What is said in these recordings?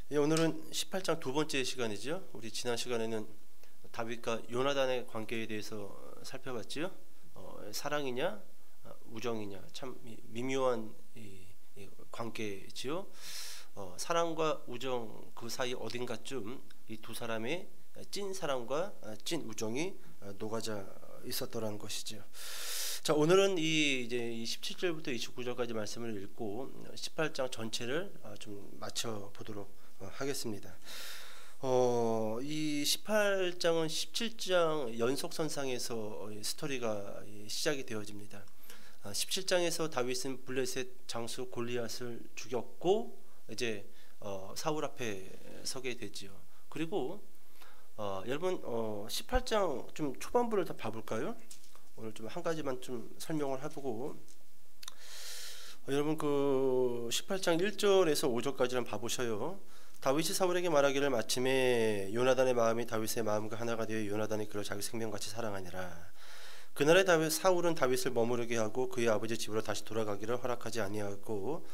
예, 오늘은 18장 두 번째 시간이죠. 우리 지난 시간에는 다윗과 요나단의 관계에 대해서 살펴봤지요. 사랑이냐 우정이냐 참 미묘한 이 관계지요. 사랑과 우정 그 사이 어딘가쯤 이 두 사람의 찐 사랑과 찐 우정이 녹아져 있었더라는 것이죠. 자, 오늘은 이 17절부터 29절까지 말씀을 읽고 18장 전체를 좀 맞춰 보도록 하겠습니다. 이 18장은 17장 연속선상에서 스토리가 시작이 되어집니다. 17장에서 다윗은 블레셋 장수 골리앗을 죽였고 이제 사울 앞에 서게 되지요. 그리고 여러분 18장 좀 초반부를 다 봐볼까요? 오늘 좀 한 가지만 좀 설명을 해보고 여러분 그 18장 1절에서 5절까지는 봐보셔요. 다윗이 사울에게 말하기를 마침에 요나단의 마음이 다윗의 마음과 하나가 되어 요나단이 그를 자기 생명같이 사랑하니라. 그날에 사울은 다윗을 머무르게 하고 그의 아버지 집으로 다시 돌아가기를 허락하지 아니하였고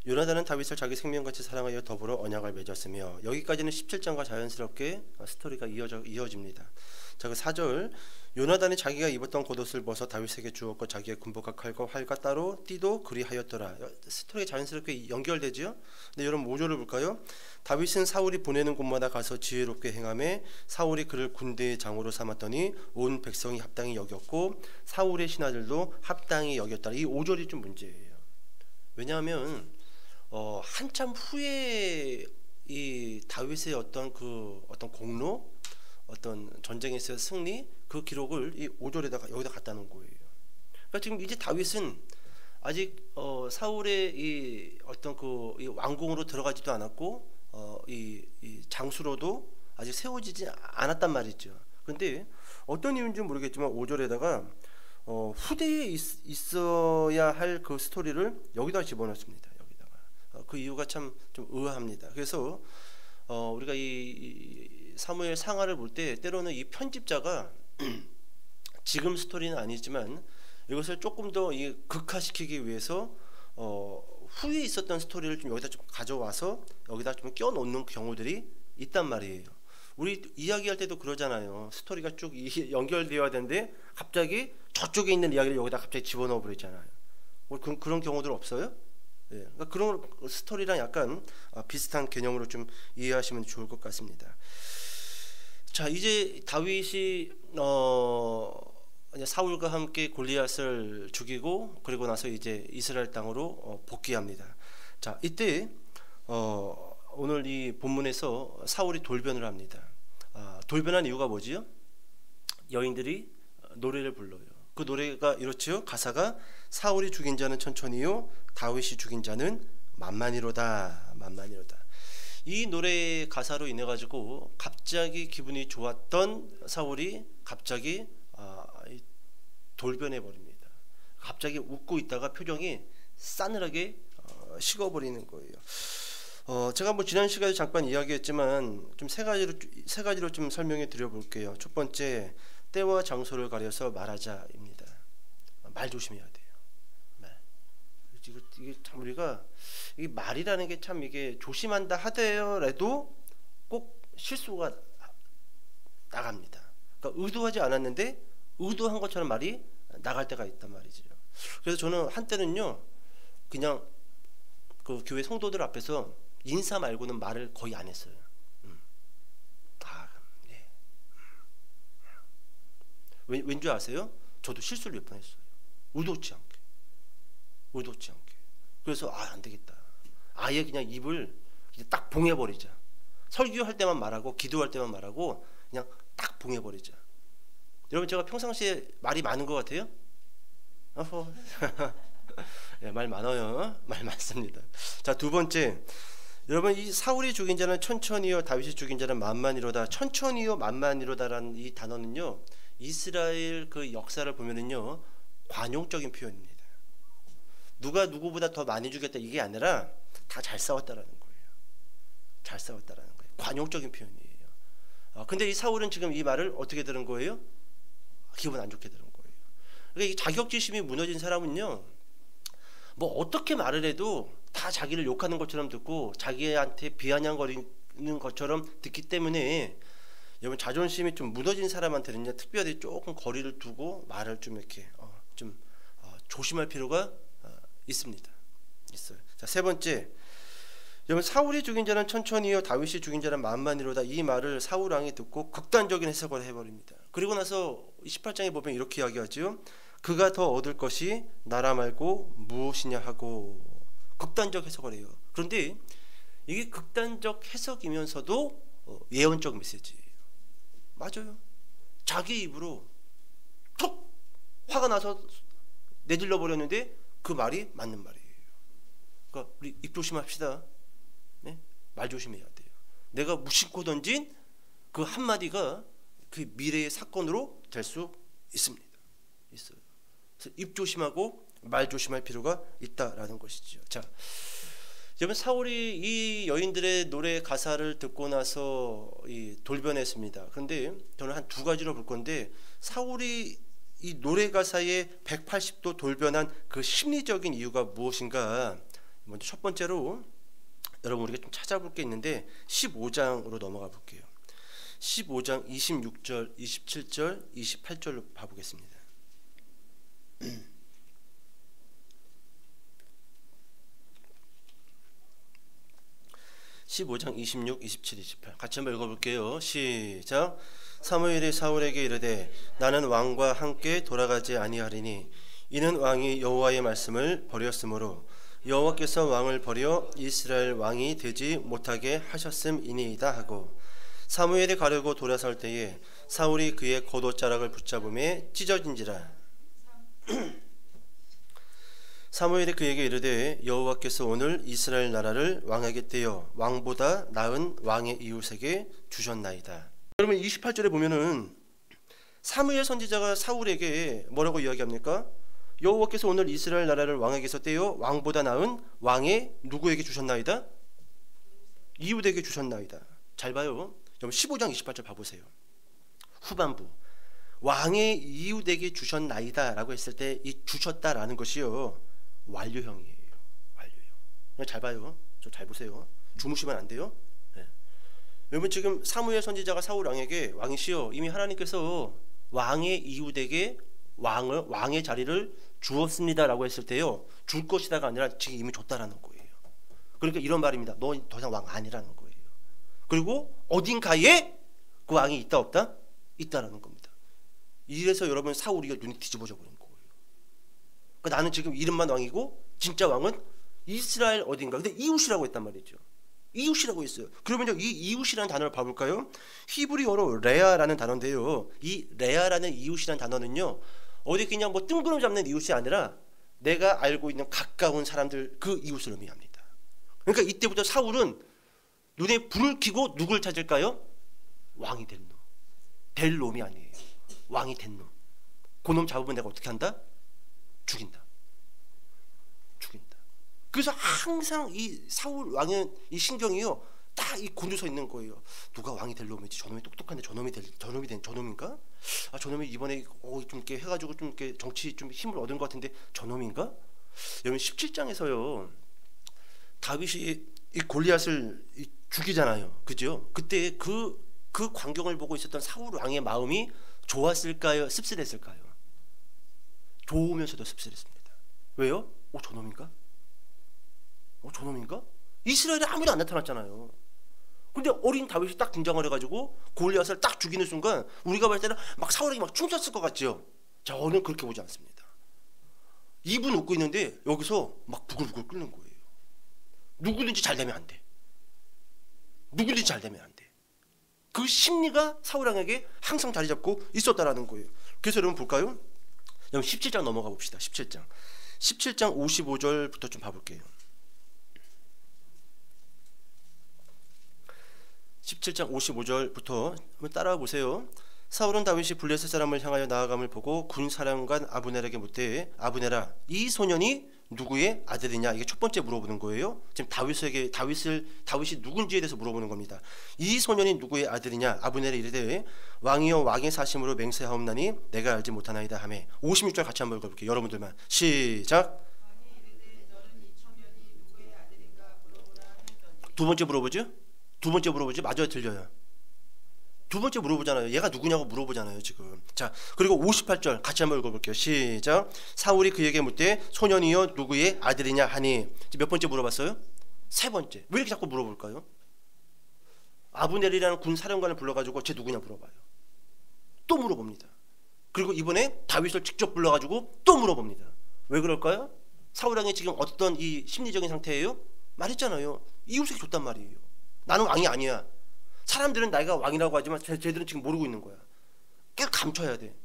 요나단은 다윗을 자기 생명같이 사랑하여 더불어 언약을 맺었으며. 여기까지는 17장과 자연스럽게 스토리가 이어집니다. 자, 그 4절 요나단이 자기가 입었던 겉옷을 벗어 다윗에게 주었고 자기의 군복과 칼과 활과 따로 띠도 그리하였더라. 스토리가 자연스럽게 연결되지요. 근데 여러분 5절을 볼까요? 다윗은 사울이 보내는 곳마다 가서 지혜롭게 행하매 사울이 그를 군대의 장으로 삼았더니 온 백성이 합당히 여겼고 사울의 신하들도 합당히 여겼더라. 이 5절이 좀 문제예요. 왜냐하면 한참 후에 이 다윗의 어떤 공로, 어떤 전쟁에서의 승리 그 기록을 이 5절에다가 여기다 갖다 놓은 거예요. 그러니까 지금 이제 다윗은 아직 사울의 이 어떤 이 왕궁으로 들어가지도 않았고 이 장수로도 아직 세워지지 않았단 말이죠. 근데 어떤 이유인지 모르겠지만 5절에다가 후대에 있어야 할 그 스토리를 여기다 집어넣습니다. 여기다가 그 이유가 참 좀 의아합니다. 그래서 우리가 이 사무엘 상하를 볼 때 때로는 이 편집자가 지금 스토리는 아니지만 이것을 조금 더 극화시키기 위해서 후에 있었던 스토리를 좀 여기다 좀 가져와서 여기다 좀 껴놓는 경우들이 있단 말이에요. 우리 이야기할 때도 그러잖아요. 스토리가 쭉 연결되어야 되는데 갑자기 저쪽에 있는 이야기를 여기다 갑자기 집어넣어 버리잖아요. 그런 경우들 없어요? 예, 그러니까 그런 스토리랑 약간 비슷한 개념으로 좀 이해하시면 좋을 것 같습니다. 자, 이제 다윗이 사울과 함께 골리앗을 죽이고 그리고 나서 이제 이스라엘 땅으로 복귀합니다. 자, 이때 오늘 이 본문에서 사울이 돌변을 합니다. 돌변한 이유가 뭐지요? 여인들이 노래를 불러요. 그 노래가 이렇지요. 가사가 사울이 죽인 자는 천천히요 다윗이 죽인 자는 만만히로다. 만만히로다. 이 노래의 가사로 인해 가지고 갑자기 기분이 좋았던 사울이 갑자기 돌변해 버립니다. 갑자기 웃고 있다가 표정이 싸늘하게 식어버리는 거예요. 제가 뭐 지난 시간에 잠깐 이야기했지만 좀 세 가지로 좀 설명해 드려 볼게요. 첫 번째, 때와 장소를 가려서 말하자입니다. 말 조심해야 돼요. 말. 이게 참 우리가 이 말이라는 게 참 이게 조심한다 하더라도 꼭 실수가 나갑니다. 그러니까 의도하지 않았는데 의도한 것처럼 말이 나갈 때가 있단 말이죠. 그래서 저는 한때는요 그냥 그 교회 성도들 앞에서 인사 말고는 말을 거의 안 했어요. 네. 왠지 아세요? 저도 실수를 몇 번 했어요. 의도치 않게. 그래서 안 되겠다. 아예 그냥 입을 이제 딱 봉해버리자. 설교할 때만 말하고 기도할 때만 말하고 그냥 딱 봉해버리자. 여러분 제가 평상시에 말이 많은 것 같아요? 네, 말 많아요. 말 많습니다. 자, 두 번째, 여러분 이 사울이 죽인 자는 천천히요 다윗이 죽인 자는 만만히로다. 천천히요 만만히로다라는 이 단어는요 이스라엘 그 역사를 보면은요 관용적인 표현입니다. 누가 누구보다 더 많이 죽였다 이게 아니라 다 잘 싸웠다라는 거예요. 잘 싸웠다라는 거예요. 관용적인 표현이에요. 근데 이 사울은 지금 이 말을 어떻게 들은 거예요? 기분 안 좋게 들은 거예요. 그러니까 이 자격지심이 무너진 사람은요 뭐 어떻게 말을 해도 다 자기를 욕하는 것처럼 듣고 자기한테 비아냥거리는 것처럼 듣기 때문에 여러분 자존심이 좀 무너진 사람한테는요 특별히 조금 거리를 두고 말을 좀 이렇게 조심할 필요가 있습니다. 있어요. 자, 세 번째, 여러분 사울이 죽인 자는 천천히요 다윗이 죽인 자는 만만히로다. 이 말을 사울 왕이 듣고 극단적인 해석을 해버립니다. 그리고 나서 18장에 보면 이렇게 이야기하죠. 그가 더 얻을 것이 나라 말고 무엇이냐 하고 극단적 해석을 해요. 그런데 이게 극단적 해석이면서도 예언적 메시지예요. 맞아요. 자기 입으로 툭 화가 나서 내질러 버렸는데 그 말이 맞는 말이에요. 그러니까 우리 입 조심합시다. 네? 말 조심해야 돼요. 내가 무심코 던진 그 한마디가 그 미래의 사건으로 될 수 있습니다. 있어요. 그래서 입 조심하고 말 조심할 필요가 있다라는 것이죠. 자, 여러분 사울이 이 여인들의 노래 가사를 듣고 나서 돌변했습니다. 그런데 저는 한 두 가지로 볼 건데 사울이 이 노래 가사에 180도 돌변한 그 심리적인 이유가 무엇인가? 먼저 첫 번째로 여러분 우리가 좀 찾아볼 게 있는데 15장으로 넘어가 볼게요. 15장 26절, 27절, 28절로 봐보겠습니다. 15장 26, 27, 28 같이 한번 읽어볼게요. 시작. 사무엘이 사울에게 이르되 나는 왕과 함께 돌아가지 아니하리니 이는 왕이 여호와의 말씀을 버렸으므로 여호와께서 왕을 버려 이스라엘 왕이 되지 못하게 하셨음이니이다 하고 사무엘이 가려고 돌아설 때에 사울이 그의 겉옷자락을 붙잡음에 찢어진지라. 사무엘이 그에게 이르되 여호와께서 오늘 이스라엘 나라를 왕에게 떼어 왕보다 나은 왕의 이웃에게 주셨나이다. 여러분 28절에 보면은 사무엘 선지자가 사울에게 뭐라고 이야기합니까? 여호와께서 오늘 이스라엘 나라를 왕에게서 떼어 왕보다 나은 왕의 누구에게 주셨나이다? 이웃에게 주셨나이다. 잘 봐요. 여러분 15장 28절 봐보세요. 후반부 왕의 이웃에게 주셨나이다 라고 했을 때 이 주셨다라는 것이요 완료형이에요. 완료형. 잘 봐요. 저 잘 보세요. 주무시면 안 돼요. 네. 여러분 지금 사무엘 선지자가 사울 왕에게 왕이시여 이미 하나님께서 왕의 이웃에게 왕의 자리를 주었습니다라고 했을 때요 줄 것이다가 아니라 지금 이미 줬다라는 거예요. 그러니까 이런 말입니다. 너 더 이상 왕 아니라는 거예요. 그리고 어딘가에 그 왕이 있다 없다? 있다라는 겁니다. 이래서 여러분 사울이가 눈이 뒤집어져 버린 거예요. 그러니까 나는 지금 이름만 왕이고 진짜 왕은 이스라엘 어딘가. 근데 이웃이라고 했단 말이죠. 이웃이라고 했어요. 그러면 이 이웃이라는 단어를 봐볼까요? 히브리어로 레아라는 단어인데요. 이 레아라는 이웃이라는 단어는요 어디 그냥 뭐 뜬구름 잡는 이웃이 아니라 내가 알고 있는 가까운 사람들 그 이웃을 의미합니다. 그러니까 이때부터 사울은 눈에 불을 켜고 누굴 찾을까요? 왕이 될 놈. 될 놈이 아니에요. 왕이 된 놈. 그 놈 잡으면 내가 어떻게 한다? 죽인다. 그래서 항상 이 사울 왕의 이 신경이요 딱 이 곤두서 있는 거예요. 누가 왕이 될 놈이지? 저놈이 똑똑한데 저놈인가? 아 저놈이 이번에 좀 이렇게 해가지고 좀 이렇게 정치 좀 힘을 얻은 것 같은데 저놈인가? 여러분 17장에서요 다윗이 이 골리앗을 죽이잖아요. 그죠? 그때 그 광경을 보고 있었던 사울 왕의 마음이 좋았을까요? 씁쓸했을까요? 좋으면서도 씁쓸했습니다. 왜요? 저놈인가? 저놈인가? 이스라엘에 아무도 안 나타났잖아요. 근데 어린 다윗이 딱 등장을 해가지고 골리앗을 딱 죽이는 순간 우리가 볼 때는 막 사울에게 막 춤췄을 것 같죠. 저는 그렇게 보지 않습니다. 입은 웃고 있는데 여기서 막 부글부글 끓는 거예요. 누구든지 잘 되면 안 돼. 누구든지 잘 되면 안 돼. 그 심리가 사울 왕에게 항상 자리 잡고 있었다라는 거예요. 그래서 여러분 볼까요? 여러분 17장 넘어가 봅시다. 17장 55절부터 좀 봐볼게요. 17장 55절부터 한번 따라와 보세요. 사울은 다윗이 블레셋 사람을 향하여 나아감을 보고 군사령관 아브넬에게 묻되 아브넬아 이 소년이 누구의 아들이냐? 이게 첫 번째 물어보는 거예요. 지금 다윗이 누군지에 대해서 물어보는 겁니다. 이 소년이 누구의 아들이냐? 아브넬이 이르되 왕이여 왕의 사심으로 맹세하옵나니 내가 알지 못하나이다 하매 56절 같이 한번 읽어볼게요. 여러분들만 시작. 두 번째 물어보죠. 두 번째 물어보지? 맞아요, 틀려요? 두 번째 물어보잖아요. 얘가 누구냐고 물어보잖아요, 지금. 자, 그리고 58절 같이 한번 읽어볼게요. 시작. 사울이 그에게 묻되 소년이여 누구의 아들이냐 하니. 몇 번째 물어봤어요? 세 번째. 왜 이렇게 자꾸 물어볼까요? 아브넬이라는 군 사령관을 불러가지고 쟤 누구냐 물어봐요. 또 물어봅니다. 그리고 이번에 다윗을 직접 불러가지고 또 물어봅니다. 왜 그럴까요? 사울 왕이 지금 어떤 이 심리적인 상태예요? 말했잖아요. 이웃에게 줬단 말이에요. 나는 왕이 아니야. 사람들은 내가 왕이라고 하지만 쟤들은 지금 모르고 있는 거야. 계속 감춰야 돼.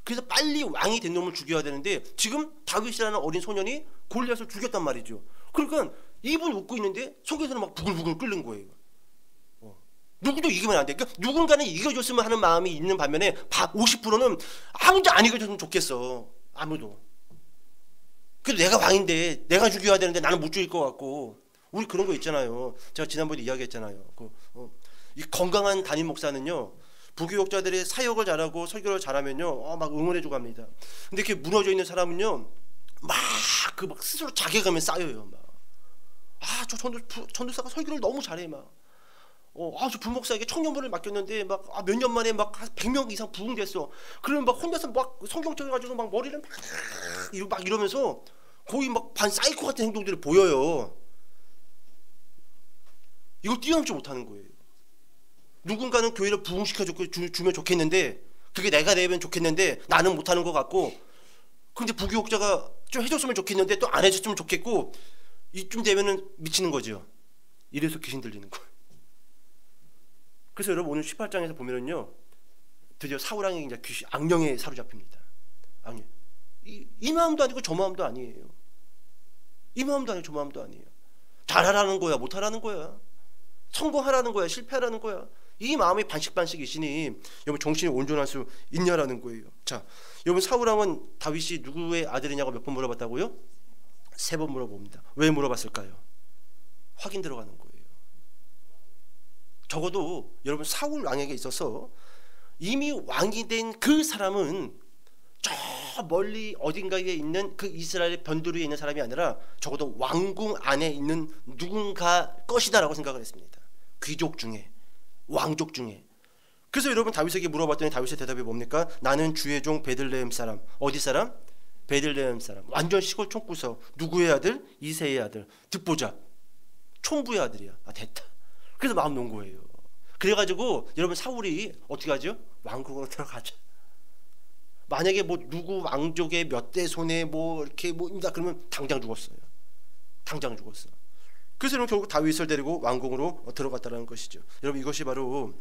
그래서 빨리 왕이 된 놈을 죽여야 되는데 지금 다윗이라는 어린 소년이 골리앗을 죽였단 말이죠. 그러니까 입은 웃고 있는데 속에서는 막 부글부글 끓는 거예요. 누구도 이기면 안 돼. 그러니까 누군가는 이겨줬으면 하는 마음이 있는 반면에 50%는 아무도 안 이겨줬으면 좋겠어. 아무도. 그래도 내가 왕인데 내가 죽여야 되는데 나는 못 죽일 것 같고. 우리 그런 거 있잖아요. 제가 지난번에 이야기했잖아요. 이 건강한 담임 목사는요, 부교육자들이 사역을 잘하고 설교를 잘하면요, 막 응원해주고 합니다. 근데 이렇게 무너져 있는 사람은요, 막 스스로 자괴감이 쌓여요. 저 전도사가 설교를 너무 잘해. 저 부목사에게 청년부를 맡겼는데 몇 년 만에 막 100명 이상 부흥됐어. 그러면 막 혼자서 막 성경 쳐가지고 막 머리를 막 이러면서 거의 막 반 사이코 같은 행동들을 보여요. 이걸 뛰어넘지 못하는 거예요. 누군가는 교회를 부흥시켜주면 좋겠는데, 그게 내가 되면 좋겠는데 나는 못하는 것 같고, 근데 부교육자가 좀 해줬으면 좋겠는데 또 안 해줬으면 좋겠고, 이쯤 되면은 미치는 거죠. 이래서 귀신 들리는 거예요. 그래서 여러분 오늘 18장에서 보면은요, 드디어 사울왕이 이제 악령에 사로잡힙니다. 악령. 이 마음도 아니고 저 마음도 아니에요. 이 마음도 아니고 저 마음도 아니에요. 잘하라는 거야, 못하라는 거야, 성공하라는 거야, 실패하라는 거야. 이 마음이 반씩반씩이시니 여러분 정신이 온전할 수 있냐라는 거예요. 자, 여러분 사울왕은 다윗이 누구의 아들이냐고 몇 번 물어봤다고요? 3번 물어봅니다. 왜 물어봤을까요? 확인 들어가는 거예요. 적어도 여러분 사울 왕에게 있어서 이미 왕이 된 그 사람은 저 멀리 어딘가에 있는 그 이스라엘 변두리에 있는 사람이 아니라 적어도 왕궁 안에 있는 누군가 것이다라고 생각을 했습니다. 귀족 중에, 왕족 중에. 그래서 여러분 다윗에게 물어봤더니 다윗의 대답이 뭡니까? 나는 주의 종 베들레헴 사람. 어디 사람? 베들레헴 사람. 완전 시골 촌구석. 누구의 아들? 이새의 아들. 듣보자. 촌부의 아들이야. 됐다. 그래서 마음 놓은 거예요. 그래가지고 여러분 사울이 어떻게 하죠? 왕궁으로 들어가죠. 만약에 누구 왕족의 몇 대 손에 이렇게 그러면 당장 죽었어요. 당장 죽었어. 그래서 여러분 결국 다윗을 데리고 왕궁으로 들어갔다는 것이죠. 여러분 이것이 바로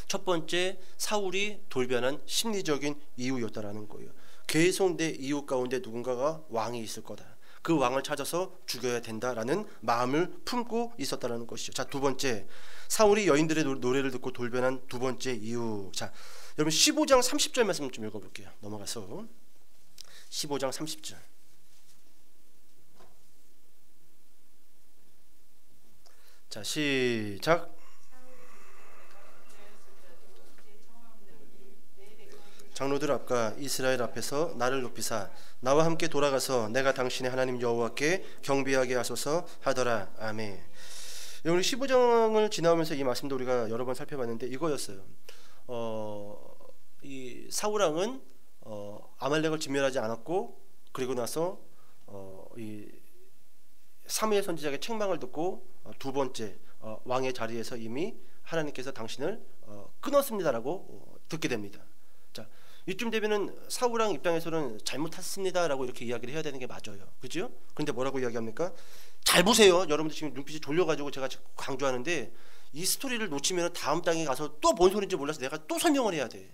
첫 번째 사울이 돌변한 심리적인 이유였다라는 거예요. 계속 내 이유 가운데 누군가가 왕이 있을 거다. 그 왕을 찾아서 죽여야 된다라는 마음을 품고 있었다라는 것이죠. 자, 두 번째, 사울이 여인들의 노래를 듣고 돌변한 두 번째 이유. 자, 여러분 15장 30절 말씀 좀 읽어볼게요. 넘어가서 15장 30절. 자, 시작. 장로들 앞과 이스라엘 앞에서 나를 높이사 나와 함께 돌아가서 내가 당신의 하나님 여호와께 경배하게 하소서 하더라. 아멘. 오늘 15장을 지나오면서 이 말씀도 우리가 여러 번 살펴봤는데 이거였어요. 이 사울왕은 아말렉을 진멸하지 않았고, 그리고 나서 이 사무엘 선지자의 책망을 듣고 두 번째 왕의 자리에서 이미 하나님께서 당신을 끊었습니다라고 듣게 됩니다. 자, 이쯤 되면은 사울왕 입장에서는 잘못했습니다라고 이렇게 이야기를 해야 되는 게 맞아요. 그죠? 근데 뭐라고 이야기합니까? 잘 보세요. 여러분들 지금 눈빛이 졸려가지고 제가 강조하는데 이 스토리를 놓치면 다음 장에 가서 또 뭔 소리인지 몰라서 내가 또 설명을 해야 돼.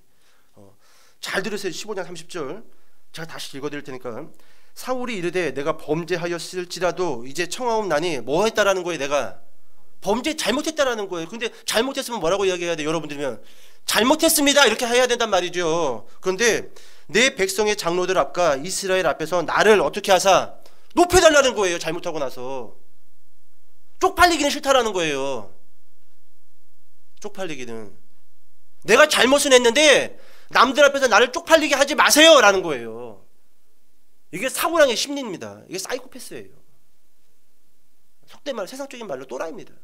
잘 들으세요. 15장 30절 제가 다시 읽어드릴 테니까. 사울이 이르되 내가 범죄하였을지라도 이제 청하옵나니 뭐 했다라는 거예요. 내가 범죄 잘못했다라는 거예요. 근데 잘못했으면 뭐라고 이야기해야 돼? 여러분들이면 잘못했습니다 이렇게 해야 된단 말이죠. 그런데 내 백성의 장로들 앞과 이스라엘 앞에서 나를 어떻게 하사 높여달라는 거예요. 잘못하고 나서 쪽팔리기는 싫다라는 거예요. 쪽팔리기는. 내가 잘못은 했는데 남들 앞에서 나를 쪽팔리게 하지 마세요 라는 거예요. 이게 사고랑의 심리입니다. 이게 사이코패스예요. 속된 말, 세상적인 말로 또라이입니다.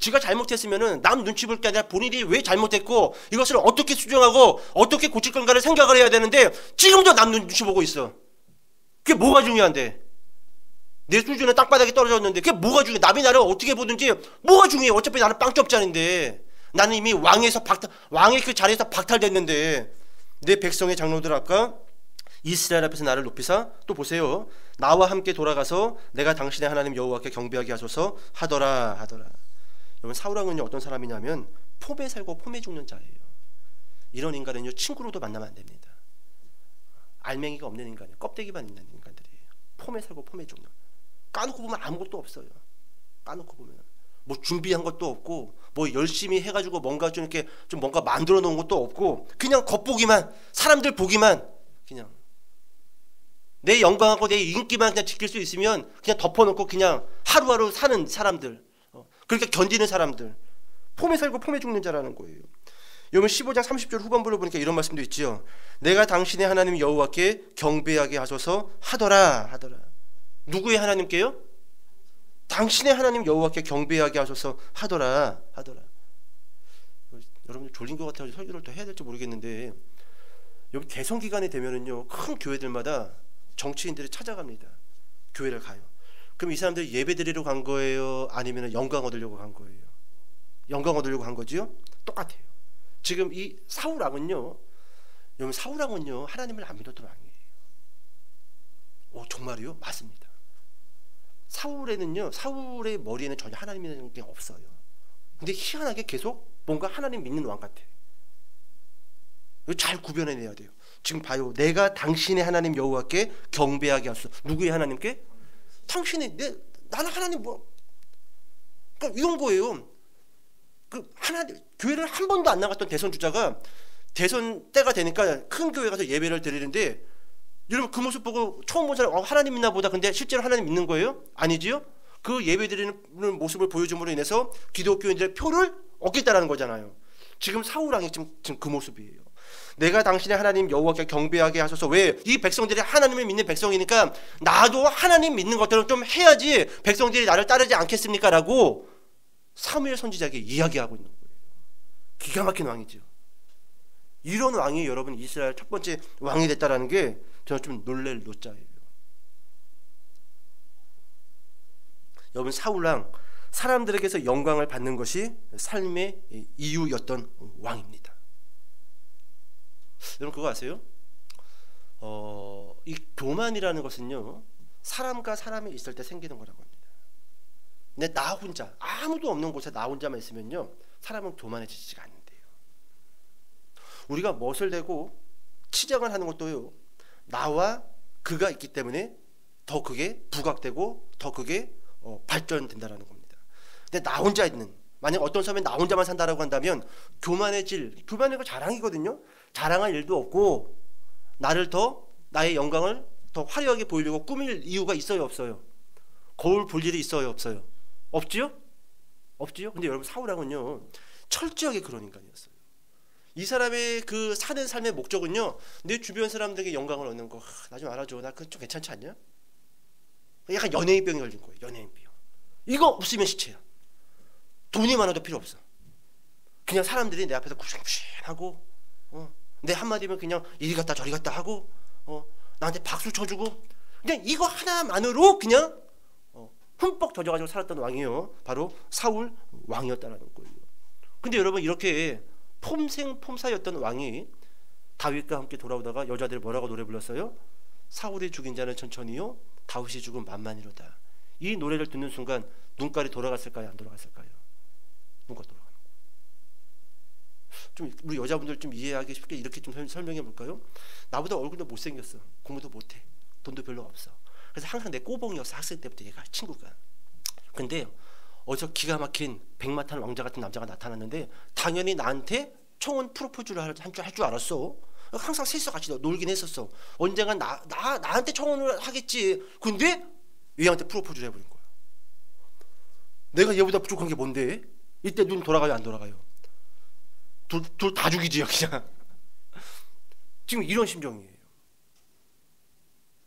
지가 잘못했으면은 남 눈치 볼 게 아니라 본인이 왜 잘못했고 이것을 어떻게 수정하고 어떻게 고칠 건가를 생각을 해야 되는데 지금도 남 눈치 보고 있어. 그게 뭐가 중요한데? 내 수준은 땅바닥에 떨어졌는데 그게 뭐가 중요해? 남이 나를 어떻게 보든지 뭐가 중요해? 어차피 나는 빵점짜리인데 나는 이미 왕의 그 자리에서 박탈됐는데 내 백성의 장로들 아까 이스라엘 앞에서 나를 높이사 또 보세요. 나와 함께 돌아가서 내가 당신의 하나님 여호와께 경배하게 하소서 하더라. 여러분 사울왕은요 어떤 사람이냐면 폼에 살고 폼에 죽는 자예요. 이런 인간은요 친구로도 만나면 안 됩니다. 알맹이가 없는 인간이에요. 껍데기만 있는 인간들이에요. 폼에 살고 폼에 죽는. 까놓고 보면 아무것도 없어요. 까놓고 보면 뭐 준비한 것도 없고 뭐 열심히 해가지고 뭔가 좀 이렇게 좀 뭔가 만들어 놓은 것도 없고 그냥 겉보기만 사람들 보기만 그냥 내 영광하고 내 인기만 그냥 지킬 수 있으면 그냥 덮어놓고 그냥 하루하루 사는 사람들, 그렇게 견디는 사람들, 폼에 살고 폼에 죽는 자라는 거예요. 여러분 15장 30절 후반부를 보니까 이런 말씀도 있지요. 내가 당신의 하나님 여호와께 경배하게 하소서 하더라. 누구의 하나님께요? 당신의 하나님 여호와께 경배하게 하소서 하더라. 여러분 졸린 것 같아서 설교를 더 해야 될지 모르겠는데 여기 대선 기간이 되면은요 큰 교회들마다 정치인들이 찾아갑니다. 교회를 가요. 그럼 이 사람들이 예배 드리러 간 거예요? 아니면 영광 얻으려고 간 거예요? 영광 얻으려고 간 거지요? 똑같아요. 지금 이 사울왕은요, 여러분 사울왕은요 하나님을 안 믿었던 왕이에요. 오 정말이요? 맞습니다. 사울의 머리에는 전혀 하나님이라는 게 없어요. 근데 희한하게 계속 뭔가 하나님 믿는 왕 같아. 이거 잘 구별해내야 돼요. 지금 봐요. 내가 당신의 하나님 여호와께 경배하게 하소서. 누구의 하나님께? 당신의 나는 하나님 뭐? 그러니까 이런 거예요. 그 하나님 교회를 한 번도 안 나갔던 대선 주자가 대선 때가 되니까 큰 교회 가서 예배를 드리는데 여러분 그 모습 보고 처음 본 사람 하나님 믿나 보다. 근데 실제로 하나님 믿는 거예요? 아니지요? 그 예배 드리는 모습을 보여줌으로 인해서 기독교인들의 표를 얻겠다라는 거잖아요. 지금 사울왕이 지금 그 모습이에요. 내가 당신의 하나님 여호와께 경배하게 하소서. 왜? 이 백성들이 하나님을 믿는 백성이니까 나도 하나님 믿는 것들을 좀 해야지 백성들이 나를 따르지 않겠습니까? 라고 사무엘 선지자에게 이야기하고 있는 거예요. 기가 막힌 왕이죠. 이런 왕이 여러분 이스라엘 첫 번째 왕이 됐다라는 게 저는 좀 놀랄 노자예요. 여러분 사울왕 사람들에게서 영광을 받는 것이 삶의 이유였던 왕입니다. 여러분 그거 아세요? 이 교만이라는 것은요 사람과 사람이 있을 때 생기는 거라고 합니다. 근데 나 혼자 아무도 없는 곳에 나 혼자만 있으면요 사람은 교만해지지가 않는데요. 우리가 멋을 내고 치장을 하는 것도요 나와 그가 있기 때문에 더 그게 부각되고 더 그게 발전된다라는 겁니다. 근데 나 혼자 있는, 만약 어떤 사람이 나 혼자만 산다라고 한다면 교만의 거 자랑이거든요. 자랑할 일도 없고 나의 영광을 더 화려하게 보이려고 꾸밀 이유가 있어요 없어요? 거울 볼 일이 있어요 없어요? 없지요? 근데 여러분 사울왕은요 철저하게 그런 인간이었어요. 이 사람의 그 사는 삶의 목적은요 내 주변 사람들에게 영광을 얻는 거. 나 좀 알아줘. 나 그거 좀 괜찮지 않냐? 약간 연예인병이 걸린 거예요. 연예인병. 이거 없으면 시체야. 돈이 많아도 필요 없어. 그냥 사람들이 내 앞에서 구신구신하고 내 한마디면 그냥 이리 갔다 저리 갔다 하고 나한테 박수 쳐주고 그냥 이거 하나만으로 그냥 흠뻑 젖어가지고 살았던 왕이에요. 바로 사울 왕이었다는 거예요. 근데 여러분 이렇게 폼사였던 왕이 다윗과 함께 돌아오다가 여자들이 뭐라고 노래 불렀어요? 사울이 죽인 자는 천천히요 다윗이 죽은 만만이로다. 이 노래를 듣는 순간 눈깔이 돌아갔을까요? 안 돌아갔을까요? 눈깔 돌아가는 거예요. 좀 우리 여자분들 좀 이해하기 쉽게 이렇게 좀 설명해 볼까요? 나보다 얼굴도 못생겼어. 공부도 못해. 돈도 별로 없어. 그래서 항상 내 꼬봉이었어. 학생 때부터 얘가 친구가. 근데 어디서 기가 막힌 백마탄 왕자 같은 남자가 나타났는데 당연히 나한테 청혼 프로포즈를 할 줄 알았어. 항상 셋이서 같이 놀긴 했었어. 언젠간 나한테 청혼을 하겠지. 근데 얘한테 프로포즈를 해버린 거야. 내가 얘보다 부족한 게 뭔데? 이때 눈 돌아가요 안 돌아가요? 둘 다 죽이지요 그냥. 지금 이런 심정이에요.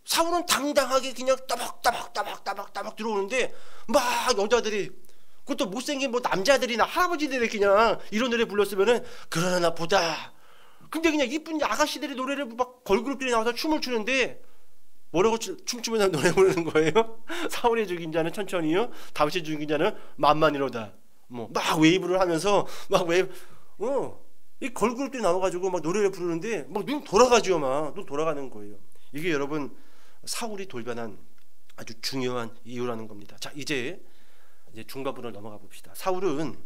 사울은 당당하게 그냥 따박따박 들어오는데 막 여자들이 그것도 못생긴 뭐 남자들이나 할아버지들이 그냥 이런 노래 불렀으면은 그러나 보다. 근데 그냥 이쁜 아가씨들이 노래를 막 걸그룹들이 나와서 춤을 추는데 뭐라고 춤추면서 노래 부르는 거예요? 사울이 죽인 자는 천천히요, 다윗이 죽인 자는 만만이로다. 뭐 막 웨이브를 하면서 막 웨이브, 이 걸그룹들이 나와가지고 막 노래를 부르는데 막 눈 돌아가죠, 막 눈 돌아가는 거예요. 이게 여러분 사울이 돌변한 아주 중요한 이유라는 겁니다. 자, 이제 중반부로 넘어가 봅시다. 사울은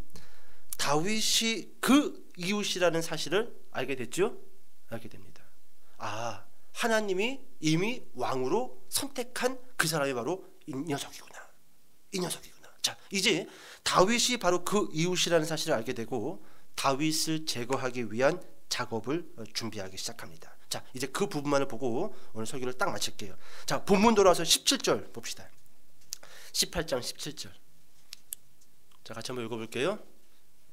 다윗이 그 이웃이라는 사실을 알게 됐죠? 알게 됩니다. 아, 하나님이 이미 왕으로 선택한 그 사람이 바로 이 녀석이구나. 이 녀석이구나. 자, 이제 다윗이 바로 그 이웃이라는 사실을 알게 되고 다윗을 제거하기 위한 작업을 준비하기 시작합니다. 자, 이제 그 부분만을 보고 오늘 설교를 딱 마칠게요. 자, 본문 돌아와서 17절 봅시다. 18장 17절. 자, 같이 한번 읽어볼게요.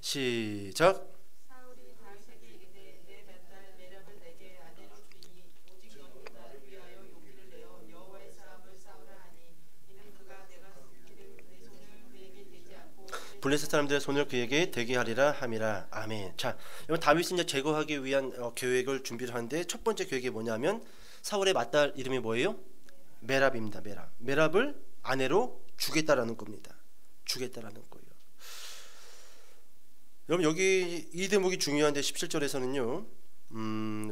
시작. 사울이 다윗에게 이르되 내 맏딸 메랍을 내게 아내로 주리니 오직 너는 나를 위하여 용기를 내어 여호와의 싸움을 싸우라 하니 이는 그가 내가 내 손을 그에게 대지 않고 블레셋 사람들의 손을 그에게 대게 하리라 함이라. 아멘. 자, 여러분 다윗이 이제 제거하기 위한 계획을 준비를 하는데 첫 번째 계획이 뭐냐면 사울의 맏딸 이름이 뭐예요? 메랍입니다. 메랍을 아내로 주겠다라는 겁니다. 주겠다라는 거예요. 여러분 여기 이 대목이 중요한데 17절에서는요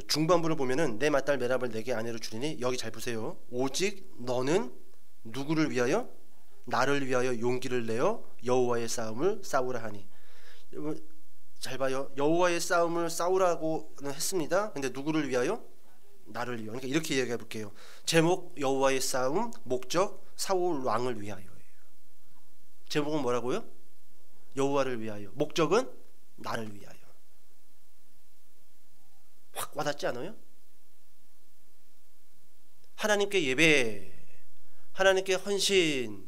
중반부를 보면은 내 맏딸 메랍을 내게 아내로 주리니, 여기 잘 보세요. 오직 너는 누구를 위하여? 나를 위하여 용기를 내어 여호와의 싸움을 싸우라 하니. 여러분 잘 봐요. 여호와의 싸움을 싸우라고는 했습니다. 근데 누구를 위하여? 나를 위하여. 그러니까 이렇게 이야기해 볼게요. 제목 여호와의 싸움, 목적 사울 왕을 위하여예요. 제목은 뭐라고요? 여호와를 위하여. 목적은 나를 위하여. 확 와닿지 않아요? 하나님께 예배, 하나님께 헌신,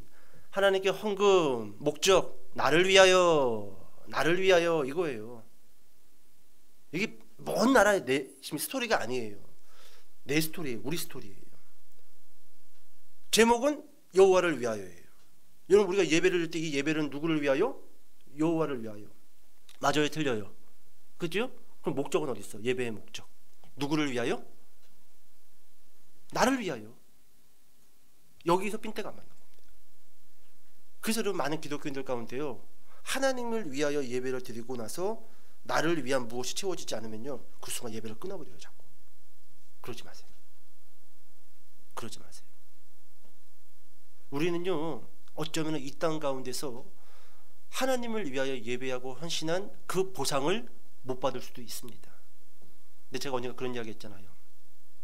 하나님께 헌금, 목적 나를 위하여, 나를 위하여 이거예요. 이게 먼 나라의 내 스토리가 아니에요. 내 스토리예요. 우리 스토리예요. 제목은 여호와를 위하여예요. 여러분 우리가 예배를 드릴 때 이 예배는 누구를 위하여? 여호와를 위하여. 맞아요, 틀려요? 그죠? 그럼 목적은 어디 있어? 예배의 목적. 누구를 위하여? 나를 위하여. 여기서 핀대가 안 맞는 겁니다. 그래서 여러분 많은 기독교인들 가운데요, 하나님을 위하여 예배를 드리고 나서 나를 위한 무엇이 채워지지 않으면요, 그 순간 예배를 끊어버려요. 자꾸. 그러지 마세요. 그러지 마세요. 우리는요 어쩌면 이 땅 가운데서 하나님을 위하여 예배하고 헌신한 그 보상을 못 받을 수도 있습니다. 근데 제가 언젠가 그런 이야기 했잖아요.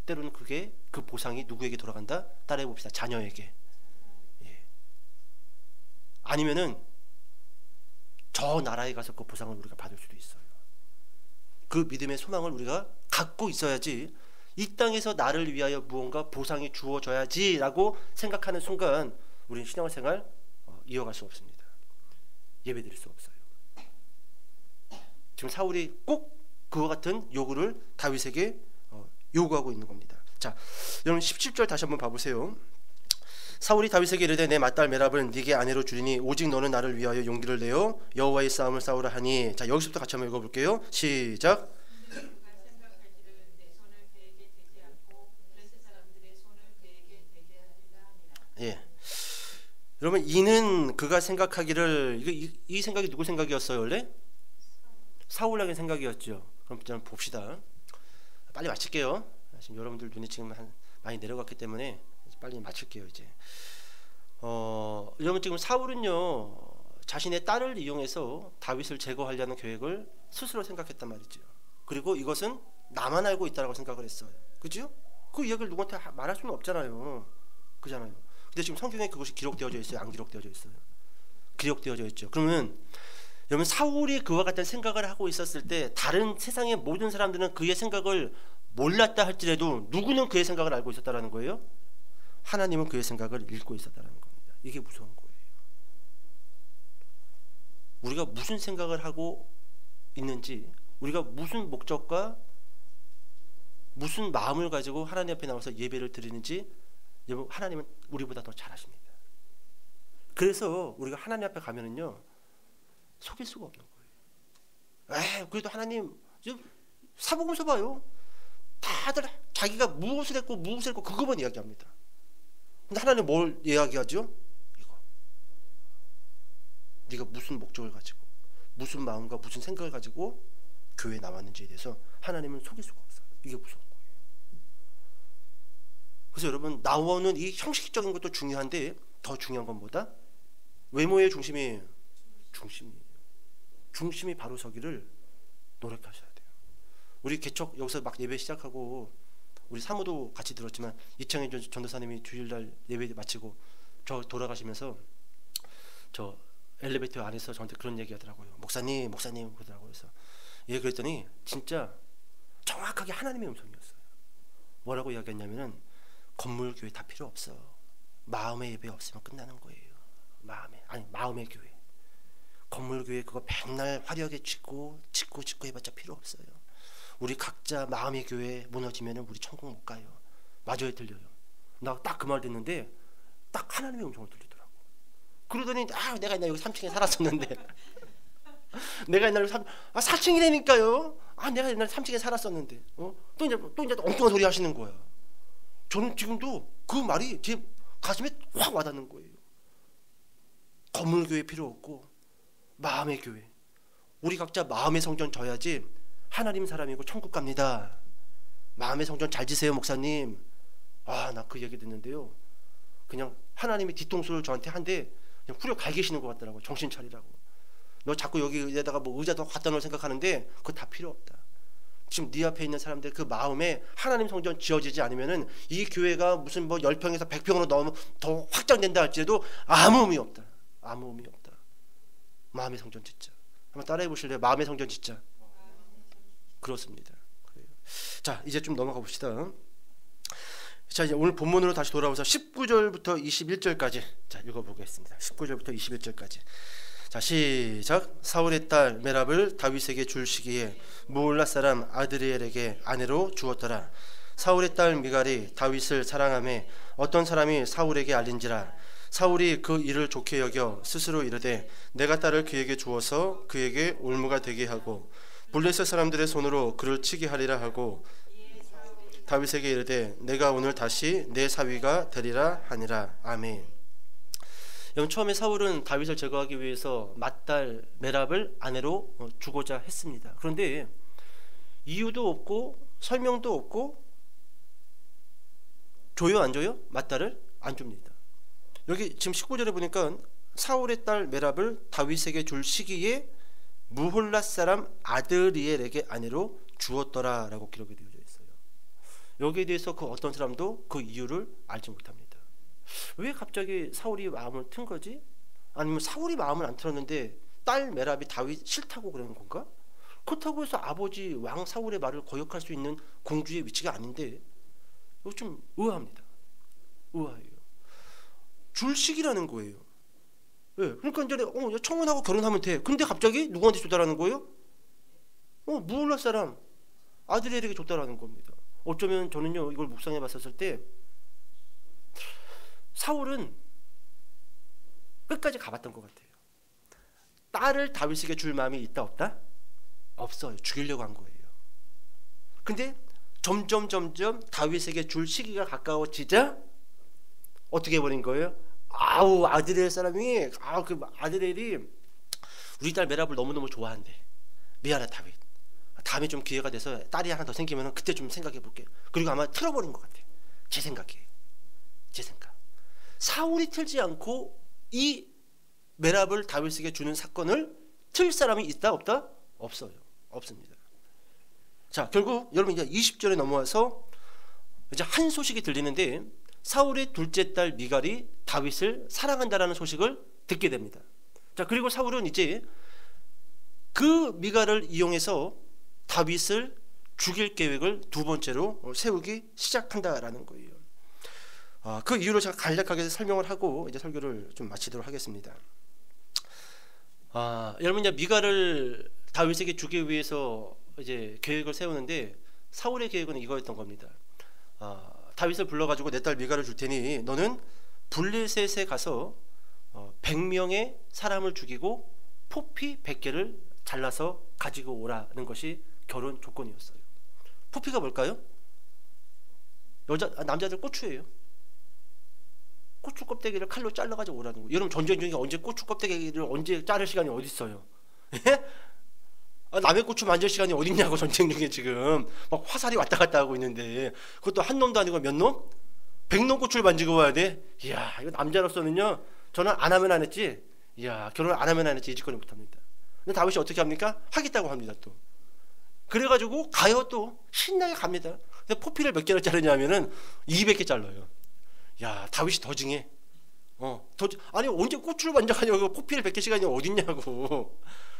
때로는 그게 그 보상이 누구에게 돌아간다? 따라해 봅시다. 자녀에게. 예. 아니면은 저 나라에 가서 그 보상을 우리가 받을 수도 있어요. 그 믿음의 소망을 우리가 갖고 있어야지, 이 땅에서 나를 위하여 무언가 보상이 주어져야지라고 생각하는 순간 우리는 신앙생활 이어갈 수 없습니다. 예배드릴 수 없어요. 지금 사울이 꼭 그와 같은 요구를 다윗에게 요구하고 있는 겁니다. 자, 여러분 17절 다시 한번 봐보세요. 사울이 다윗에게 이르되 내 맏딸 메랍을 네게 아내로 주리니 오직 너는 나를 위하여 용기를 내어 여호와의 싸움을 싸우라 하니. 자, 여기서부터 같이 한번 읽어볼게요. 시작. 예. 여러분 이는 그가 생각하기를, 이 생각이 누구 생각이었어요? 원래 사울에게 생각이었죠. 그럼 좀 봅시다. 빨리 마칠게요. 지금 여러분들 눈이 지금 많이 내려갔기 때문에 빨리 마칠게요. 이제 여러분 지금 사울은요 자신의 딸을 이용해서 다윗을 제거하려는 계획을 스스로 생각했단 말이죠. 그리고 이것은 나만 알고 있다라고 생각을 했어요. 그죠? 그 이야기를 누구한테 말할 수는 없잖아요. 그잖아요. 근데 지금 성경에 그것이 기록되어져 있어요? 안 기록되어져 있어요? 기록되어져 있죠. 그러면 여러분 사울이 그와 같은 생각을 하고 있었을 때 다른 세상의 모든 사람들은 그의 생각을 몰랐다 할지라도 누구는 그의 생각을 알고 있었다라는 거예요? 하나님은 그의 생각을 읽고 있었다라는 겁니다. 이게 무서운 거예요. 우리가 무슨 생각을 하고 있는지, 우리가 무슨 목적과 무슨 마음을 가지고 하나님 앞에 나와서 예배를 드리는지 여러분 하나님은 우리보다 더 잘 아십니다. 그래서 우리가 하나님 앞에 가면은요 속일 수가 없는 거예요. 그래도 하나님 사복음서 봐요. 다들 자기가 무엇을 했고 그것만 이야기합니다. 근데 하나님 뭘 이야기하죠? 이거. 네가 무슨 목적을 가지고 무슨 마음과 무슨 생각을 가지고 교회에 나왔는지에 대해서 하나님은 속일 수가 없어요. 이게 무서운 거예요. 그래서 여러분, 나오는 이 형식적인 것도 중요한데 더 중요한 건 뭐다? 외모의 중심이에요. 중심이 바로 서기를 노력하셔야 돼요. 우리 개척 여기서 막 예배 시작하고 우리 사모도 같이 들었지만 이창현 전도사님이 주일날 예배 마치고 저 돌아가시면서 저 엘리베이터 안에서 저한테 그런 얘기 하더라고요. 목사님 그러더라고요. 그래서 그랬더니 진짜 정확하게 하나님의 음성이었어요. 뭐라고 이야기했냐면은 건물 교회 다 필요 없어. 마음의 예배 없으면 끝나는 거예요. 마음의 교회. 건물 교회 그거 맨날 화려하게 짓고 해봤자 필요 없어요. 우리 각자 마음의 교회 무너지면은 우리 천국 못 가요. 맞아요, 들려요. 나 딱 그 말 듣는데 딱 하나님의 음성을 들리더라고. 그러더니 내가 옛날에 여기 3층에 살았었는데 내가 옛날에 4층이라니까요. 내가 옛날에 3층에 살았었는데 또 이제 엉뚱한 소리 하시는 거야. 저는 지금도 그 말이 제 가슴에 확 와닿는 거예요. 건물 교회 필요 없고 마음의 교회. 우리 각자 마음의 성전 져야지 하나님 사람이고 천국 갑니다. 마음의 성전 잘 지세요, 목사님. 나 그 얘기 듣는데요. 그냥 하나님이 뒤통수를 저한테 한데 그냥 후려 갈기시는 것 같더라고요. 정신 차리라고. 너 자꾸 여기에다가 뭐 의자도 갖다 놓을 생각하는데 그거 다 필요 없다. 지금 네 앞에 있는 사람들 그 마음에 하나님 성전 지어지지 않으면은 이 교회가 무슨 뭐 10평에서 100평으로 넘으면 더 확장된다 할지라도 아무 의미 없다. 마음의 성전 짓자. 한번 따라해 보실래요? 마음의 성전 짓자. 그렇습니다. 그래요. 자, 이제 좀 넘어가 봅시다. 자, 이제 오늘 본문으로 다시 돌아와서 19절부터 21절까지 자, 읽어보겠습니다. 19절부터 21절까지. 자, 시작. 사울의 딸 메랍을 다윗에게 줄 시기에 무올라 사람 아드리엘에게 아내로 주었더라. 사울의 딸 미갈이 다윗을 사랑하며 어떤 사람이 사울에게 알린지라. 사울이 그 일을 좋게 여겨 스스로 이르되 내가 딸을 그에게 주어서 그에게 올무가 되게 하고 블레셋 사람들의 손으로 그를 치게 하리라 하고 다윗에게 이르되 내가 오늘 다시 내 사위가 되리라 하니라. 아멘. 여러분, 처음에 사울은 다윗을 제거하기 위해서 맏딸 메랍을 아내로 주고자 했습니다. 그런데 이유도 없고 설명도 없고 줘요 안 줘요? 맏딸을 안 줍니다. 여기 지금 19절에 보니까 사울의 딸 메랍을 다윗에게 줄 시기에 무홀랏 사람 아드리엘에게 아내로 주었더라 라고 기록이 되어져 있어요. 여기에 대해서 그 어떤 사람도 그 이유를 알지 못합니다. 왜 갑자기 사울이 마음을 튼 거지? 아니면 사울이 마음을 안 틀었는데 딸 메랍이 다윗 싫다고 그러는 건가? 그렇다고 해서 아버지 왕 사울의 말을 거역할 수 있는 공주의 위치가 아닌데 이거 좀 의아합니다. 의아해요. 줄식이라는 거예요. 그러니까 이제 청혼하고 결혼하면 돼. 근데 갑자기 누구한테 줬다라는 거예요? 무올라 사람 아드리엘에게 줬다라는 겁니다. 어쩌면 저는요 이걸 묵상해 봤었을 때 사울은 끝까지 가봤던 것 같아요. 딸을 다윗에게 줄 마음이 있다 없다? 없어요. 죽이려고 한 거예요. 근데 점점 다윗에게 줄 시기가 가까워지자 어떻게 해버린 거예요? 아드리엘 사람이 그 아드리엘이 우리 딸 메랍을 너무너무 좋아한대. 미안해 다윗. 다음에 좀 기회가 돼서 딸이 하나 더 생기면 그때 좀 생각해 볼게. 그리고 아마 틀어버린 것 같아. 제 생각이에요. 제 생각. 사울이 틀지 않고 이 메랍을 다윗에게 주는 사건을 틀 사람이 있다 없다? 없어요. 없습니다. 자, 결국 여러분 이제 20절에 넘어와서 이제 한 소식이 들리는데 사울의 둘째 딸 미갈이 다윗을 사랑한다라는 소식을 듣게 됩니다. 자, 그리고 사울은 이제 그 미갈을 이용해서 다윗을 죽일 계획을 두 번째로 세우기 시작한다라는 거예요. 그 이유를 제가 간략하게 설명을 하고 이제 설교를 좀 마치도록 하겠습니다. 여러분 이제 미갈을 다윗에게 주기 위해서 이제 계획을 세우는데 사울의 계획은 이거였던 겁니다. 다윗을 불러가지고 내 딸 미갈을 줄 테니 너는 블레셋에 가서 100명의 사람을 죽이고 포피 100개를 잘라서 가지고 오라는 것이 결혼 조건이었어요. 포피가 뭘까요? 남자들 고추예요. 고추 껍데기를 칼로 잘라가지고 오라는 거예요. 여러분 전쟁 중에 언제 고추 껍데기를 언제 자를 시간이 어디 있어요? 예? 남의 고추 만질 시간이 어딨냐고. 전쟁 중에 지금 막 화살이 왔다 갔다 하고 있는데 그것도 한 놈도 아니고 몇 놈? 100놈 고추를 만지고 와야 돼. 이야, 이거 남자로서는요, 저는 안 하면 안 했지, 이야, 결혼 안 하면 안 했지 이 짓거리 못합니다. 근데 다윗이 어떻게 합니까? 하겠다고 합니다. 또 그래가지고 가요. 또 신나게 갑니다. 근데 포피를 몇 개를 자르냐 하면은 200개 잘라요. 야, 다윗이 더 징해. 아니 언제 고추를 만져가지고 포피를 100개 시간이 어딨냐고.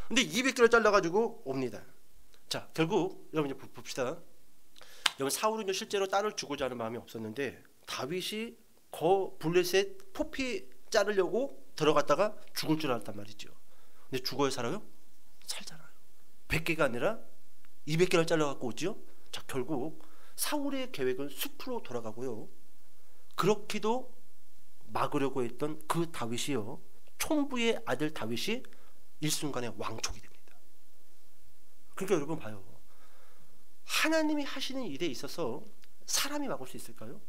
근데 200개를 잘라가지고 옵니다. 자, 결국 여러분 이제 봅시다. 여러분 사울은 실제로 딸을 주고자 하는 마음이 없었는데 다윗이 블레셋 포피 자르려고 들어갔다가 죽을 줄 알았단 말이죠. 근데 죽어요, 살아요? 살잖아요. 100개가 아니라 200개를 잘라갖고 오지요. 자, 결국 사울의 계획은 숲으로 돌아가고요. 그렇기도 막으려고 했던 그 다윗이요, 촌부의 아들 다윗이 일순간에 왕족이 됩니다. 그러니까 여러분 봐요. 하나님이 하시는 일에 있어서 사람이 막을 수 있을까요?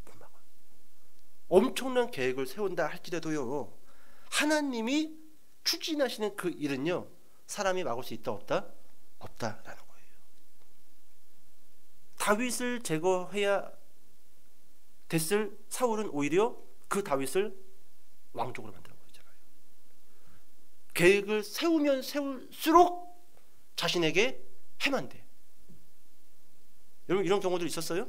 못 막아요. 엄청난 계획을 세운다 할지라도요, 하나님이 추진하시는 그 일은요, 사람이 막을 수 있다 없다? 없다라는 거예요. 다윗을 제거해야 됐을 사울은 오히려 그 다윗을 왕족으로 만드는 거잖아요. 계획을 세우면 세울수록 자신에게 해만 돼. 여러분 이런 경우들 있었어요?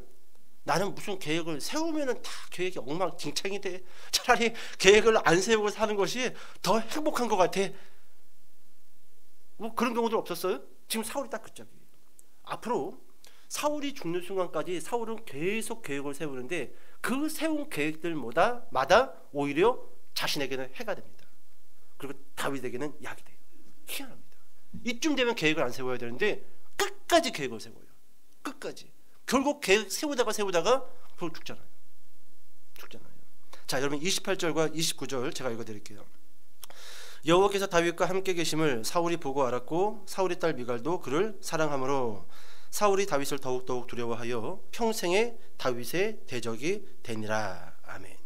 나는 무슨 계획을 세우면은 다 계획이 엉망진창이 돼. 차라리 계획을 안 세우고 사는 것이 더 행복한 것 같아. 뭐 그런 경우들 없었어요? 지금 사울이 딱 그 짝이에요. 앞으로 사울이 죽는 순간까지 사울은 계속 계획을 세우는데 그 세운 계획들마다 오히려 자신에게는 해가 됩니다. 그리고 다윗에게는 약이 돼요. 희한합니다. 이쯤 되면 계획을 안 세워야 되는데 끝까지 계획을 세워요. 끝까지. 결국 계획 세우다가 결국 죽잖아요. 자, 여러분 28절과 29절 제가 읽어드릴게요. 여호와께서 다윗과 함께 계심을 사울이 보고 알았고 사울의 딸 미갈도 그를 사랑하므로 사울이 다윗을 더욱더욱 두려워하여 평생에 다윗의 대적이 되니라. 아멘.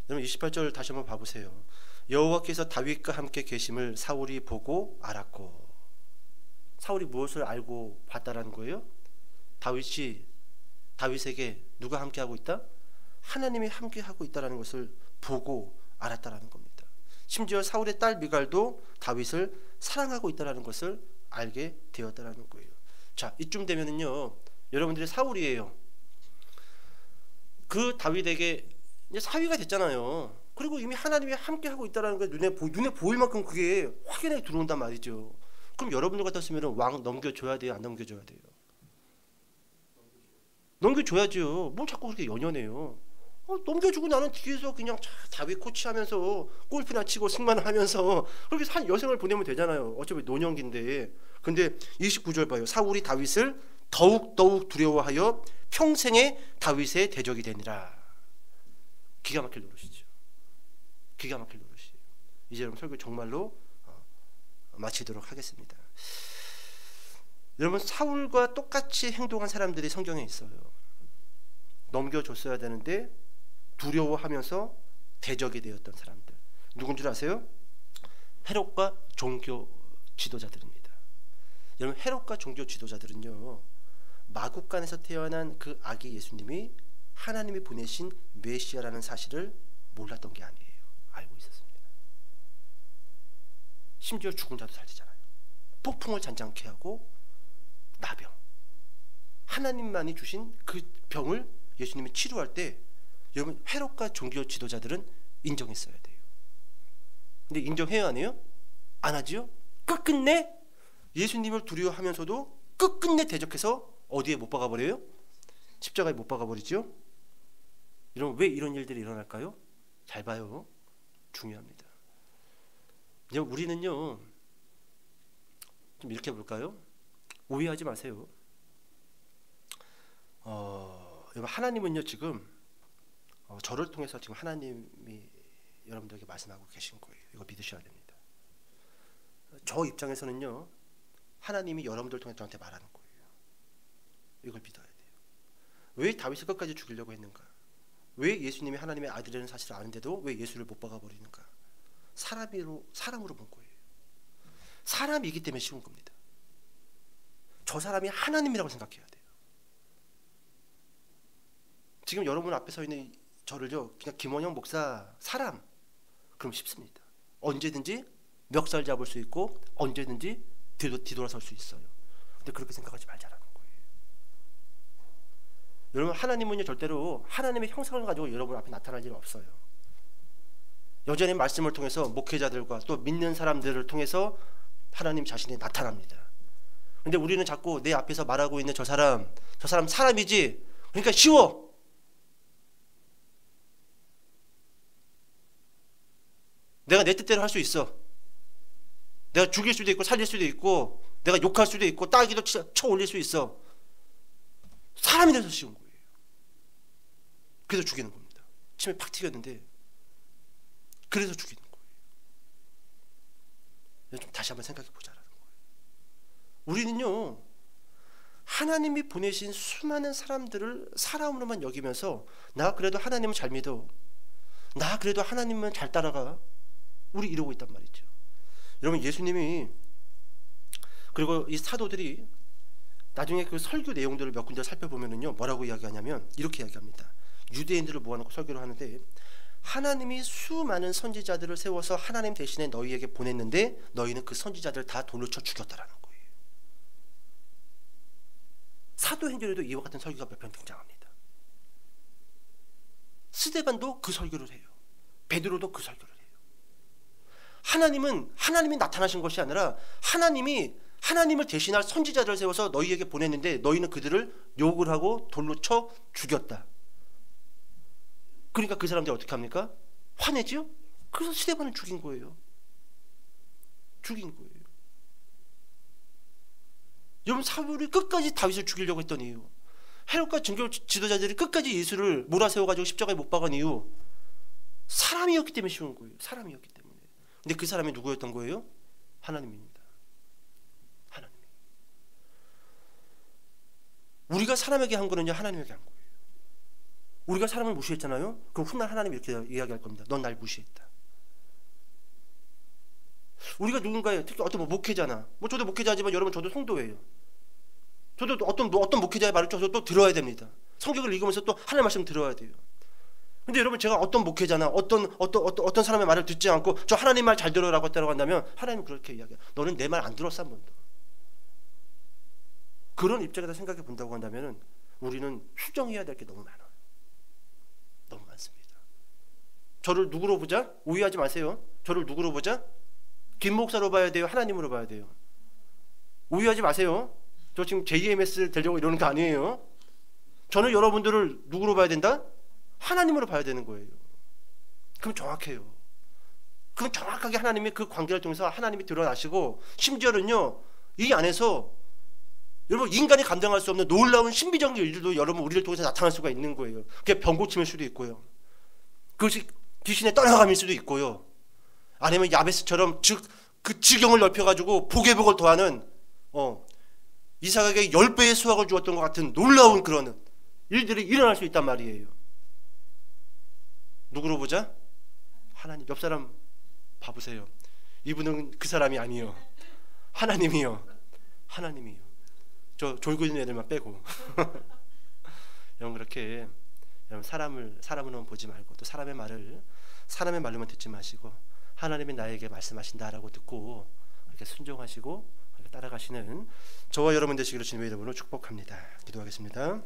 여러분 28절 다시 한번 봐보세요. 여호와께서 다윗과 함께 계심을 사울이 보고 알았고. 사울이 무엇을 알고 봤다라는 거예요? 다윗에게 누가 함께하고 있다? 하나님이 함께하고 있다라는 것을 보고 알았다라는 겁니다. 심지어 사울의 딸 미갈도 다윗을 사랑하고 있다라는 것을 알게 되었다라는 거예요. 자, 이쯤 되면은요, 여러분들이 사울이에요. 그 다윗에게 이제 사위가 됐잖아요. 그리고 이미 하나님이 함께하고 있다라는 게 눈에 보일 만큼 그게 확연하게 들어온단 말이죠. 그럼 여러분들 같았으면 왕 넘겨줘야 돼요, 안 넘겨줘야 돼요? 넘겨줘야죠. 뭘 자꾸 그렇게 연연해요. 넘겨주고 나는 뒤에서 그냥 다윗 코치하면서 골프나 치고 승만을 하면서 그렇게 산 여생을 보내면 되잖아요. 어차피 노년기인데. 근데 29절 봐요. 사울이 다윗을 더욱 두려워하여 평생에 다윗의 대적이 되니라. 기가 막힐 노릇이죠. 기가 막힐 노릇이에요. 이제 여러분 설교 정말로 마치도록 하겠습니다. 여러분 사울과 똑같이 행동한 사람들이 성경에 있어요. 넘겨줬어야 되는데 두려워하면서 대적이 되었던 사람들. 누군 줄 아세요? 헤롯과 종교 지도자들입니다. 여러분 헤롯과 종교 지도자들은요, 마국간에서 태어난 그 아기 예수님이 하나님이 보내신 메시아라는 사실을 몰랐던 게 아니에요. 알고 있었습니다. 심지어 죽은 자도 살리잖아요. 폭풍을 잔잔케 하고 나병, 하나님만이 주신 그 병을 예수님이 치료할 때 여러분 헤롯과 종교 지도자들은 인정했어야 돼요. 근데 인정해요, 안 해요? 안 하지요? 끝끝내 예수님을 두려워하면서도 끝끝내 대적해서 어디에 못 박아버려요? 십자가에 못 박아버리죠. 여러분 왜 이런 일들이 일어날까요? 잘 봐요. 중요합니다. 우리는요 좀 이렇게 볼까요? 오해하지 마세요. 여러분 하나님은요 지금 저를 통해서 지금 하나님이 여러분들에게 말씀하고 계신 거예요. 이거 믿으셔야 됩니다. 저 입장에서는요, 하나님이 여러분들 통해 저한테 말하는 거예요. 이걸 믿어야 돼요. 왜 다윗을 끝까지 죽이려고 했는가? 왜 예수님이 하나님의 아들이라는 사실을 아는데도 왜 예수를 못 박아버리는가? 사람으로 본 거예요. 사람이기 때문에 쉬운 겁니다. 저 사람이 하나님이라고 생각해야 돼요. 지금 여러분 앞에 서 있는 저를요, 그냥 김원영 목사 사람 그럼 쉽습니다. 언제든지 멱살 잡을 수 있고 언제든지 뒤돌아설 수 있어요. 근데 그렇게 생각하지 말자라는 거예요. 여러분, 하나님은요 절대로 하나님의 형상을 가지고 여러분 앞에 나타날 일 없어요. 여전히 말씀을 통해서 목회자들과 또 믿는 사람들을 통해서 하나님 자신이 나타납니다. 근데 우리는 자꾸 내 앞에서 말하고 있는 저 사람 사람이지, 그러니까 쉬워. 내가 내 뜻대로 할 수 있어. 내가 죽일 수도 있고 살릴 수도 있고 내가 욕할 수도 있고 따기도 쳐 올릴 수 있어. 사람이 돼서 쉬운 거예요. 그래서 죽이는 겁니다. 침에 팍 튀겼는데 그래서 죽이는 거예요. 좀 다시 한번 생각해 보자라는 거예요. 우리는요, 하나님이 보내신 수많은 사람들을 사람으로만 여기면서 나 그래도 하나님은 잘 믿어, 나 그래도 하나님은 잘 따라가, 우리 이러고 있단 말이죠. 여러분, 예수님이 그리고 이 사도들이 나중에 그 설교 내용들을 몇 군데 살펴보면은요, 뭐라고 이야기하냐면 이렇게 이야기합니다. 유대인들을 모아놓고 설교를 하는데, 하나님이 수많은 선지자들을 세워서 하나님 대신에 너희에게 보냈는데 너희는 그 선지자들 다 돌로 쳐 죽였다라는 거예요. 사도행전에도 이와 같은 설교가 몇 편 등장합니다. 스데반도 그 설교를 해요. 베드로도 그 설교를 해요. 하나님이 나타나신 것이 아니라 하나님을 대신할 선지자들을 세워서 너희에게 보냈는데 너희는 그들을 욕을 하고 돌로 쳐 죽였다. 그러니까 그 사람들이 어떻게 합니까? 화내죠? 그래서 스데반을 죽인 거예요. 죽인 거예요. 여러분, 사울이 끝까지 다윗을 죽이려고 했던 이유, 헤롯과 정교 지도자들이 끝까지 예수를 몰아세워가지고 십자가에 못 박은 이유, 사람이었기 때문에 쉬운 거예요. 사람이었기 때문에. 근데 그 사람이 누구였던 거예요? 하나님입니다. 하나님. 우리가 사람에게 한 거는요, 하나님에게 한 거예요. 우리가 사람을 무시했잖아요. 그럼 훗날 하나님이 이렇게 이야기할 겁니다. 넌 날 무시했다. 우리가 누군가에, 특히 어떤 목회자나, 저도 목회자지만 여러분 저도 성도예요. 저도 어떤 목회자의 말을 또 들어야 됩니다. 성경을 읽으면서 또 하나님의 말씀 들어야 돼요. 근데 여러분, 제가 어떤 목회자나 어떤 사람의 말을 듣지 않고 저 하나님 말 잘 들어라고 했다고 한다면 하나님은 그렇게 이야기해요. 너는 내 말 안 들었어 한 번도. 그런 입장에서 생각해 본다고 한다면 우리는 수정해야 될 게 너무 많아요. 너무 많습니다. 저를 누구로 보자? 오해하지 마세요. 저를 누구로 보자? 김 목사로 봐야 돼요? 하나님으로 봐야 돼요? 오해하지 마세요. 저 지금 JMS 되려고 이러는 거 아니에요. 저는 여러분들을 누구로 봐야 된다? 하나님으로 봐야 되는 거예요. 그럼 정확해요. 그럼 정확하게 하나님이 그 관계를 통해서 하나님이 드러나시고, 심지어는요, 이 안에서 여러분 인간이 감당할 수 없는 놀라운 신비적인 일들도 여러분 우리를 통해서 나타날 수가 있는 거예요. 그게 병고침일 수도 있고요. 그것이 귀신의 떠나감일 수도 있고요. 아니면 야베스처럼 그 지경을 넓혀가지고 복의 복을 더하는 이삭에게 10배의 수확을 주었던 것 같은 놀라운 그런 일들이 일어날 수 있단 말이에요. 누구로 보자? 하나님. 옆 사람 봐보세요. 이분은 그 사람이 아니에요. 하나님이요. 하나님이요. 저 졸고 있는 애들만 빼고. 여러분, 그렇게 여러분 사람으로만 보지 말고 또 사람의 말로만 듣지 마시고 하나님이 나에게 말씀하신다라고 듣고 이렇게 순종하시고 따라가시는 저와 여러분 되시기를 주님의 이름으로 축복합니다. 기도하겠습니다.